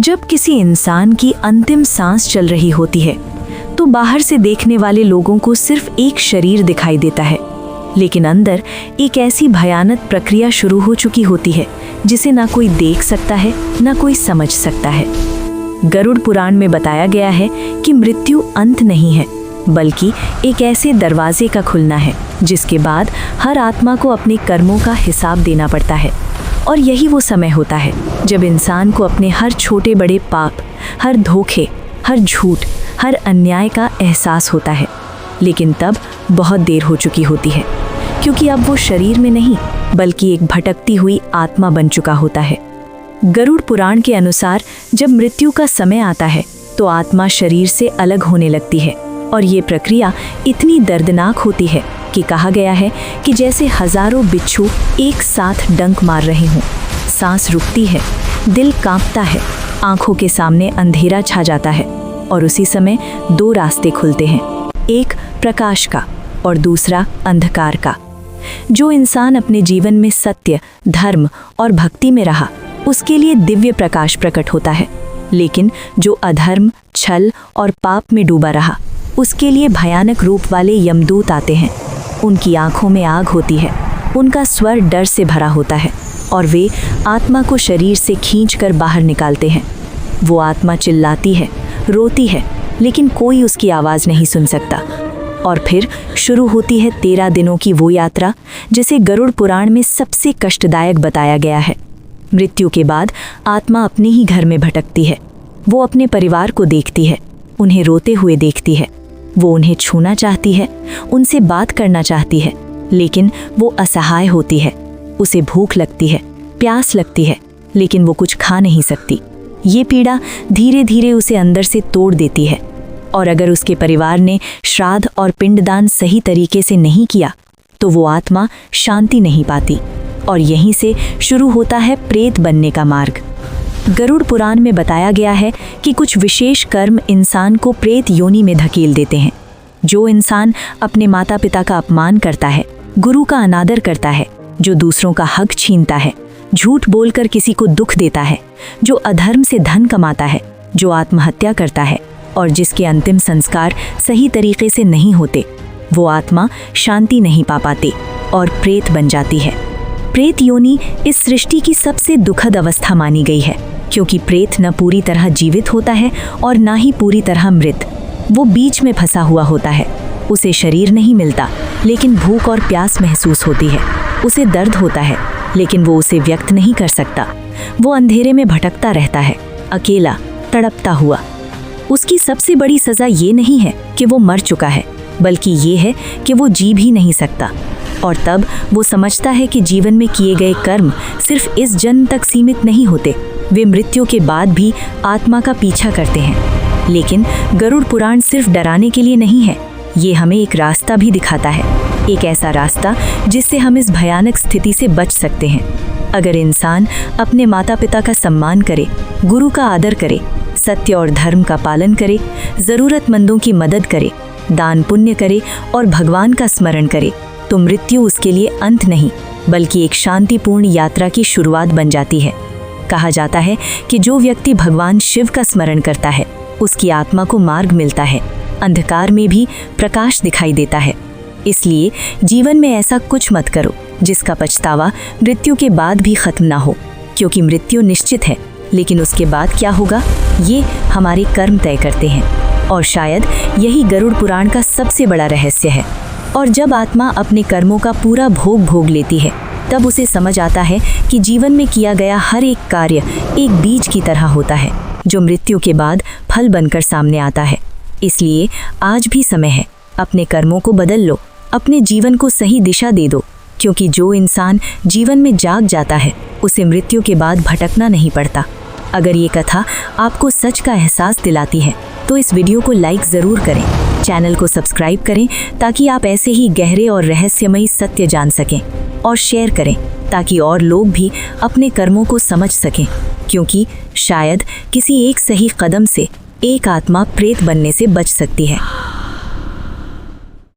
जब किसी इंसान की अंतिम सांस चल रही होती है तो बाहर से देखने वाले लोगों को सिर्फ एक शरीर दिखाई देता है, लेकिन अंदर एक ऐसी भयानक प्रक्रिया शुरू हो चुकी होती है जिसे ना कोई देख सकता है ना कोई समझ सकता है। गरुड़ पुराण में बताया गया है कि मृत्यु अंत नहीं है, बल्कि एक ऐसे दरवाजे का खुलना है जिसके बाद हर आत्मा को अपने कर्मों का हिसाब देना पड़ता है। और यही वो समय होता है जब इंसान को अपने हर छोटे बड़े पाप, हर धोखे, हर झूठ, हर अन्याय का एहसास होता है। लेकिन तब बहुत देर हो चुकी होती है, क्योंकि अब वो शरीर में नहीं बल्कि एक भटकती हुई आत्मा बन चुका होता है। गरुड़ पुराण के अनुसार जब मृत्यु का समय आता है तो आत्मा शरीर से अलग होने लगती है, और ये प्रक्रिया इतनी दर्दनाक होती है कि कहा गया है कि जैसे हजारों बिच्छू एक साथ डंक मार रहे हों। सांस रुकती है, दिल कांपता है, आंखों के सामने अंधेरा छा जाता है, और उसी समय दो रास्ते खुलते हैं, एक प्रकाश का और दूसरा अंधकार का। जो इंसान अपने जीवन में सत्य, धर्म और भक्ति में रहा, उसके लिए दिव्य प्रकाश प्रकट होता है। लेकिन जो अधर्म, छल और पाप में डूबा रहा, उसके लिए भयानक रूप वाले यमदूत आते हैं। उनकी आंखों में आग होती है, उनका स्वर डर से भरा होता है, और वे आत्मा को शरीर से खींचकर बाहर निकालते हैं। वो आत्मा चिल्लाती है, रोती है, लेकिन कोई उसकी आवाज़ नहीं सुन सकता। और फिर शुरू होती है 13 दिनों की वो यात्रा जिसे गरुड़ पुराण में सबसे कष्टदायक बताया गया है। मृत्यु के बाद आत्मा अपने ही घर में भटकती है। वो अपने परिवार को देखती है, उन्हें रोते हुए देखती है। वो उन्हें छूना चाहती है, उनसे बात करना चाहती है, लेकिन वो असहाय होती है। उसे भूख लगती है, प्यास लगती है, लेकिन वो कुछ खा नहीं सकती। ये पीड़ा धीरे धीरे उसे अंदर से तोड़ देती है। और अगर उसके परिवार ने श्राद्ध और पिंडदान सही तरीके से नहीं किया तो वो आत्मा शांति नहीं पाती, और यहीं से शुरू होता है प्रेत बनने का मार्ग। गरुड़ पुराण में बताया गया है कि कुछ विशेष कर्म इंसान को प्रेत योनि में धकेल देते हैं। जो इंसान अपने माता पिता का अपमान करता है, गुरु का अनादर करता है, जो दूसरों का हक छीनता है, झूठ बोलकर किसी को दुख देता है, जो अधर्म से धन कमाता है, जो आत्महत्या करता है, और जिसके अंतिम संस्कार सही तरीके से नहीं होते, वो आत्मा शांति नहीं पा पाती और प्रेत बन जाती है। प्रेत योनि इस सृष्टि की सबसे दुखद अवस्था मानी गई है, क्योंकि प्रेत न पूरी तरह जीवित होता है और ना ही पूरी तरह मृत। वो बीच में फंसा हुआ होता है। उसे शरीर नहीं मिलता, लेकिन भूख और प्यास महसूस होती है। उसे दर्द होता है, लेकिन वो उसे व्यक्त नहीं कर सकता। वो अंधेरे में भटकता रहता है, अकेला, तड़पता हुआ। उसकी सबसे बड़ी सज़ा ये नहीं है कि वो मर चुका है, बल्कि ये है कि वो जी भी नहीं सकता। और तब वो समझता है कि जीवन में किए गए कर्म सिर्फ इस जन्म तक सीमित नहीं होते, वे मृत्यु के बाद भी आत्मा का पीछा करते हैं। लेकिन गरुड़ पुराण सिर्फ डराने के लिए नहीं है, ये हमें एक रास्ता भी दिखाता है, एक ऐसा रास्ता जिससे हम इस भयानक स्थिति से बच सकते हैं। अगर इंसान अपने माता पिता का सम्मान करे, गुरु का आदर करे, सत्य और धर्म का पालन करे, ज़रूरतमंदों की मदद करे, दान पुण्य करे और भगवान का स्मरण करे, तो मृत्यु उसके लिए अंत नहीं बल्कि एक शांतिपूर्ण यात्रा की शुरुआत बन जाती है। कहा जाता है कि जो व्यक्ति भगवान शिव का स्मरण करता है, उसकी आत्मा को मार्ग मिलता है, अंधकार में भी प्रकाश दिखाई देता है। इसलिए जीवन में ऐसा कुछ मत करो जिसका पछतावा मृत्यु के बाद भी खत्म ना हो, क्योंकि मृत्यु निश्चित है, लेकिन उसके बाद क्या होगा ये हमारे कर्म तय करते हैं। और शायद यही गरुड़ पुराण का सबसे बड़ा रहस्य है। और जब आत्मा अपने कर्मों का पूरा भोग लेती है, तब उसे समझ आता है कि जीवन में किया गया हर एक कार्य एक बीज की तरह होता है, जो मृत्यु के बाद फल बनकर सामने आता है। इसलिए आज भी समय है, अपने कर्मों को बदल लो, अपने जीवन को सही दिशा दे दो, क्योंकि जो इंसान जीवन में जाग जाता है, उसे मृत्यु के बाद भटकना नहीं पड़ता। अगर ये कथा आपको सच का एहसास दिलाती है तो इस वीडियो को लाइक ज़रूर करें, चैनल को सब्सक्राइब करें ताकि आप ऐसे ही गहरे और रहस्यमयी सत्य जान सकें, और शेयर करें ताकि और लोग भी अपने कर्मों को समझ सकें, क्योंकि शायद किसी एक सही कदम से एक आत्मा प्रेत बनने से बच सकती है।